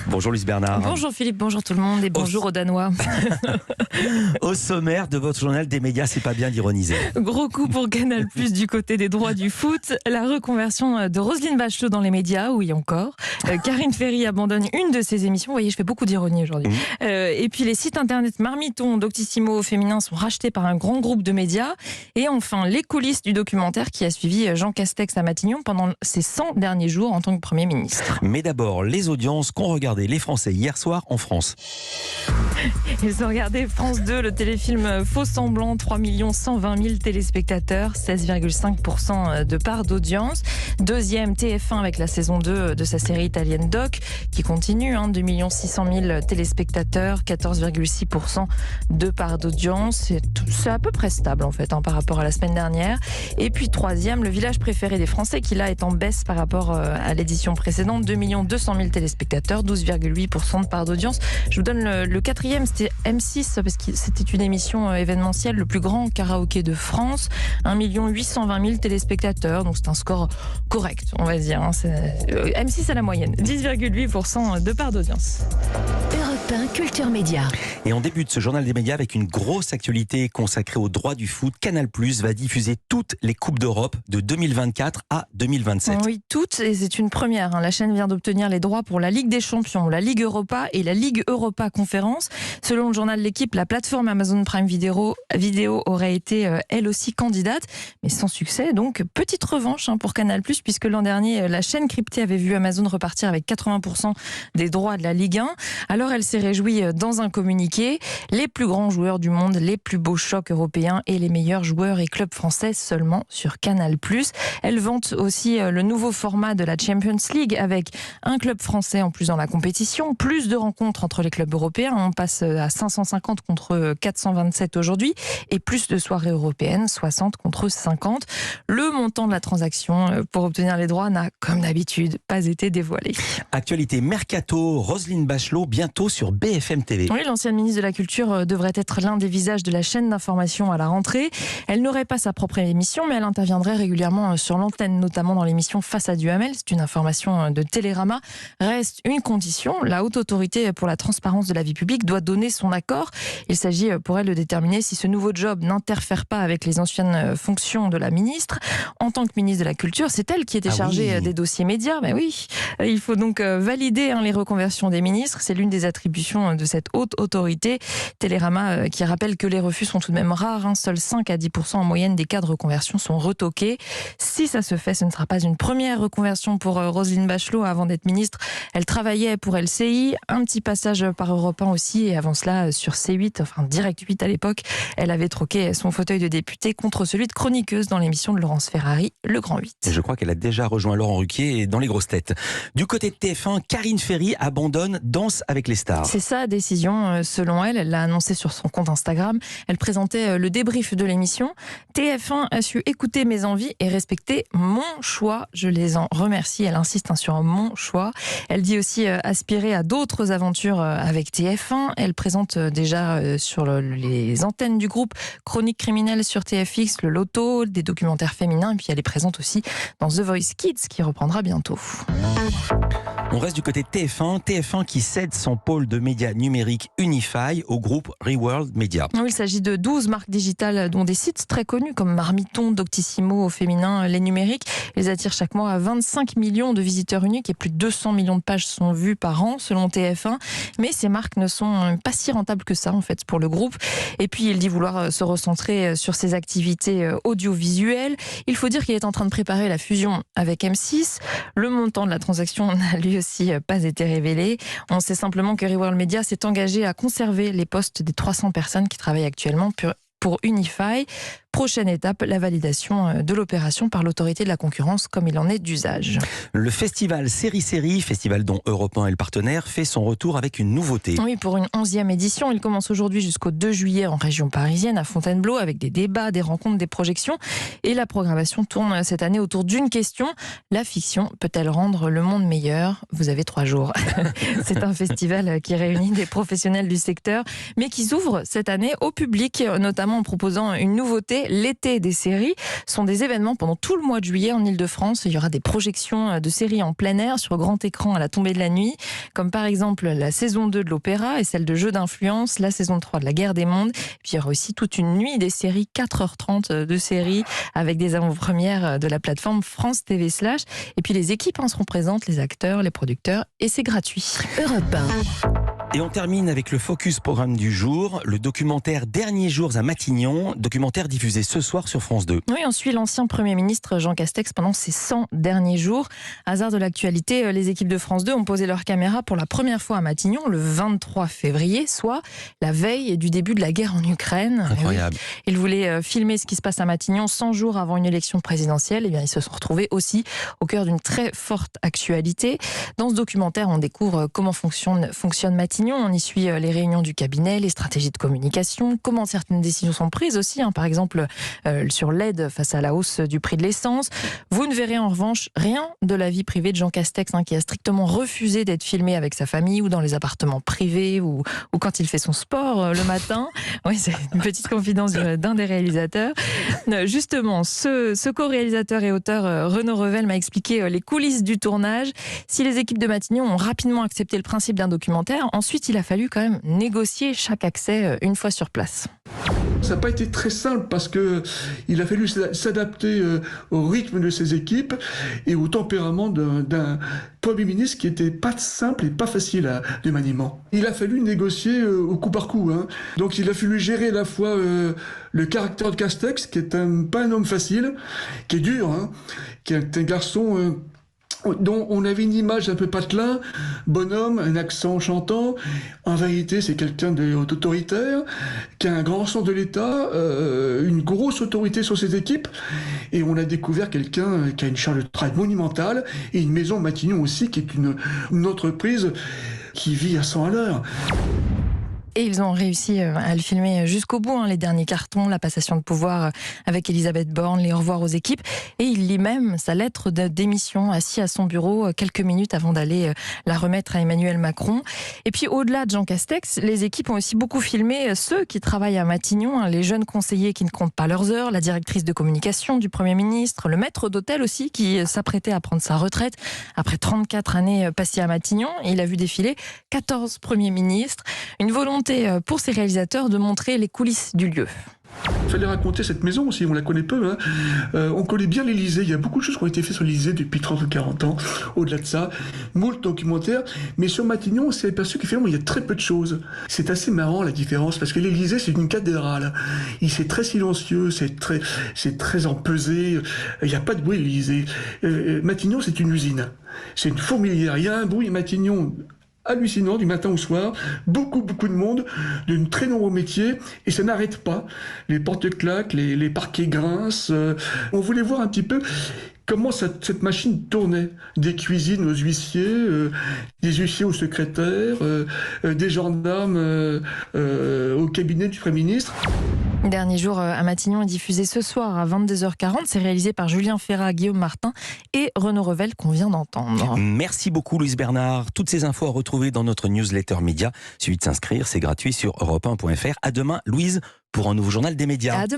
Bonjour Luce Bernard. Bonjour Philippe, bonjour tout le monde et bonjour aux Danois. Au sommaire de votre journal des médias, c'est pas bien d'ironiser. Gros coup pour Canal+, du côté des droits du foot. La reconversion de Roselyne Bachelot dans les médias, oui encore. Karine Ferry abandonne une de ses émissions. Vous voyez, je fais beaucoup d'ironie aujourd'hui. Et puis les sites internet Marmiton, Doctissimo au féminin sont rachetés par un grand groupe de médias. Et enfin, les coulisses du documentaire qui a suivi Jean Castex à Matignon pendant ses 100 derniers jours en tant que Premier ministre. Mais d'abord, les audiences qu'ont regardé les Français hier soir en France. Ils ont regardé France 2, le téléfilm Faux Semblant, 3 120 000 téléspectateurs, 16,5% de part d'audience. Deuxième, TF1 avec la saison 2 de sa série italienne Doc, qui continue, 2 600 000 téléspectateurs, 14,6% de part d'audience. C'est à peu près stable en fait par rapport à la semaine dernière. Et puis troisième, le village préféré des Français, qui là est en baisse par rapport à l'édition précédente, 2 200 000 téléspectateurs, 12,8% de part d'audience. Je vous donne le quatrième, c'était M6, parce que c'était une émission événementielle, le plus grand karaoké de France, 1 820 000 téléspectateurs, donc c'est un score correct, on va dire. M6 à la moyenne, 10,8% de part d'audience. Europe 1 Culture Média. Et on débute ce journal des médias avec une grosse actualité consacrée aux droits du foot. Canal+ va diffuser toutes les Coupes d'Europe de 2024 à 2027. Oui, toutes, et c'est une première. La chaîne vient d'obtenir les droits pour la Ligue des Champions, la Ligue Europa et la Ligue Europa Conférence. Selon le journal L'Équipe, la plateforme Amazon Prime Video aurait été elle aussi candidate, mais sans succès. Donc, petite revanche pour Canal+, puisque l'an dernier, la chaîne cryptée avait vu Amazon repartir avec 80% des droits de la Ligue 1. Alors, elle s'est réjouie dans un communiqué. Les plus grands joueurs du monde, les plus beaux chocs européens et les meilleurs joueurs et clubs français seulement sur Canal+. Elle vante aussi le nouveau format de la Champions League avec un club français en plus dans la compétition, plus de rencontres entre les clubs européens. On passe à 550 contre 427 aujourd'hui et plus de soirées européennes, 60 contre 50. Le montant de la transaction pour obtenir les droits n'a, comme d'habitude, pas été dévoilé. Actualité mercato, Roselyne Bachelot bientôt sur BFM TV. Oui, l'ancienne ministre de la Culture devrait être l'un des visages de la chaîne d'information à la rentrée. Elle n'aurait pas sa propre émission, mais elle interviendrait régulièrement sur l'antenne, notamment dans l'émission Face à Duhamel. C'est une information de Télérama. Reste une condition, la haute autorité pour la transparence de la vie publique doit donner son accord. Il s'agit pour elle de déterminer si ce nouveau job n'interfère pas avec les anciennes fonctions de la ministre. En tant que ministre de la Culture, c'est elle qui était chargée des dossiers médias. Mais oui, il faut donc valider les reconversions des ministres. C'est l'une des attributions de cette haute autorité. Télérama qui rappelle que les refus sont tout de même rares. Seuls 5 à 10% en moyenne des cas de reconversion sont retoqués. Si ça se fait, ce ne sera pas une première reconversion pour Roselyne Bachelot. Avant d'être ministre, elle travaillait pour LCI, un petit passage par Europe 1 aussi, et avant cela sur C8, enfin Direct 8 à l'époque. Elle avait troqué son fauteuil de députée contre celui de chroniqueuse dans l'émission de Laurence Ferrari, Le Grand 8. Et je crois qu'elle a déjà rejoint Laurent Ruquier dans les grosses têtes. Du côté de TF1, Karine Ferry abandonne Danse avec les stars. C'est sa décision, selon elle. Elle l'a annoncé sur son compte Instagram. Elle présentait le débrief de l'émission. TF1 a su écouter mes envies et respecter mon choix. Je les en remercie. Elle insiste sur mon choix. Elle dit aussi aspirer à d'autres aventures avec TF1. Elle présente déjà sur les antennes du groupe Chronique criminelle sur TFX, le Loto, des documentaires féminins. Et puis elle est présente aussi dans The Voice Kids qui reprendra bientôt. On reste du côté de TF1. TF1 qui cède son pôle de médias numériques Unify au groupe Reworld Media. Oui, il s'agit de 12 marques digitales dont des sites très connus comme Marmiton, Doctissimo au féminin, les numériques. Ils attirent chaque mois à 25 millions de visiteurs uniques et plus de 200 millions de pages sont vues par an selon TF1. Mais ces marques ne sont pas si rentables que ça en fait pour le groupe. Et puis il dit vouloir se recentrer sur ses activités audiovisuelles. Il faut dire qu'il est en train de préparer la fusion avec M6. Le montant de la transaction n'a lui aussi pas été révélé. On sait simplement que Reworld Media s'est engagé à conserver les postes des 300 personnes qui travaillent actuellement pour Unify. Prochaine étape, la validation de l'opération par l'autorité de la concurrence, comme il en est d'usage. Le festival Série, festival dont Europe 1 est le partenaire, fait son retour avec une nouveauté. Oui, pour une 11e édition. Il commence aujourd'hui jusqu'au 2 juillet en région parisienne, à Fontainebleau, avec des débats, des rencontres, des projections. Et la programmation tourne cette année autour d'une question. La fiction peut-elle rendre le monde meilleur ? Vous avez 3 jours. C'est un festival qui réunit des professionnels du secteur, mais qui s'ouvre cette année au public, notamment en proposant une nouveauté, diffusé. L'été des séries sont des événements pendant tout le mois de juillet en Ile-de-France. Il y aura des projections de séries en plein air sur grand écran à la tombée de la nuit, comme par exemple la saison 2 de l'Opéra et celle de Jeux d'influence, la saison 3 de la Guerre des mondes. Puis il y aura aussi toute une nuit des séries, 4h30 de séries avec des avant-premières de la plateforme France TV /. Et puis les équipes seront présentes, les acteurs, les producteurs, et c'est gratuit. Europe 1. Et on termine avec le focus programme du jour, le documentaire Derniers jours à Matignon, documentaire diffusé ce soir sur France 2. Oui, on suit l'ancien Premier ministre Jean Castex pendant ses 100 derniers jours. Hasard de l'actualité, les équipes de France 2 ont posé leur caméra pour la première fois à Matignon le 23 février, soit la veille du début de la guerre en Ukraine. Incroyable. Oui. Ils voulaient filmer ce qui se passe à Matignon 100 jours avant une élection présidentielle. Et bien, ils se sont retrouvés aussi au cœur d'une très forte actualité. Dans ce documentaire, on découvre comment fonctionne Matignon. On y suit les réunions du cabinet, les stratégies de communication, comment certaines décisions sont prises aussi, par exemple sur l'aide face à la hausse du prix de l'essence. Vous ne verrez en revanche rien de la vie privée de Jean Castex, qui a strictement refusé d'être filmé avec sa famille ou dans les appartements privés ou quand il fait son sport le matin. Oui, c'est une petite confidence d'un des réalisateurs. Justement, ce co-réalisateur et auteur Renaud Revel m'a expliqué les coulisses du tournage. Si les équipes de Matignon ont rapidement accepté le principe d'un documentaire, ensuite il a fallu quand même négocier chaque accès une fois sur place. Ça n'a pas été très simple parce qu'il a fallu s'adapter au rythme de ses équipes et au tempérament d'un Premier ministre qui n'était pas simple et pas facile de maniement. Il a fallu négocier au coup par coup. Donc il a fallu gérer à la fois le caractère de Castex, qui est pas un homme facile, qui est dur, qui est un garçon... dont on avait une image un peu patelin, bonhomme, un accent chantant. En vérité, c'est quelqu'un d'autoritaire, qui a un grand sens de l'État, une grosse autorité sur ses équipes. Et on a découvert quelqu'un qui a une charge de travail monumentale et une maison Matignon aussi, qui est une entreprise qui vit à 100 à l'heure. Et ils ont réussi à le filmer jusqu'au bout, les derniers cartons, la passation de pouvoir avec Elisabeth Borne, les au revoir aux équipes. Et il lit même sa lettre de démission assis à son bureau quelques minutes avant d'aller la remettre à Emmanuel Macron. Et puis au-delà de Jean Castex, les équipes ont aussi beaucoup filmé ceux qui travaillent à Matignon, les jeunes conseillers qui ne comptent pas leurs heures, la directrice de communication du Premier ministre, le maître d'hôtel aussi qui s'apprêtait à prendre sa retraite après 34 années passées à Matignon. Et il a vu défiler 14 premiers ministres. Une volonté pour ces réalisateurs de montrer les coulisses du lieu. Il fallait raconter cette maison aussi, on la connaît peu. On connaît bien l'Élysée, il y a beaucoup de choses qui ont été faites sur l'Élysée depuis 30 ou 40 ans. Au-delà de ça, moult documentaires. Mais sur Matignon, on s'est aperçu qu'il y a très peu de choses. C'est assez marrant la différence, parce que l'Élysée, c'est une cathédrale. C'est très silencieux, c'est très empesé. Il n'y a pas de bruit à l'Élysée. Matignon, c'est une usine. C'est une fourmilière. Il y a un bruit à Matignon hallucinant du matin au soir, beaucoup de monde, de très nombreux métiers, et ça n'arrête pas. Les portes claquent, les parquets grincent. On voulait voir un petit peu comment cette machine tournait. Des cuisines aux huissiers, des huissiers aux secrétaires, des gendarmes au cabinet du Premier ministre. Dernier jour à Matignon est diffusé ce soir à 22h40. C'est réalisé par Julien Ferrat, Guillaume Martin et Renaud Revel qu'on vient d'entendre. Merci beaucoup Louise Bernard. Toutes ces infos à retrouver dans notre newsletter média. Suffit de s'inscrire, c'est gratuit sur europe1.fr. À demain Louise pour un nouveau journal des médias. À demain.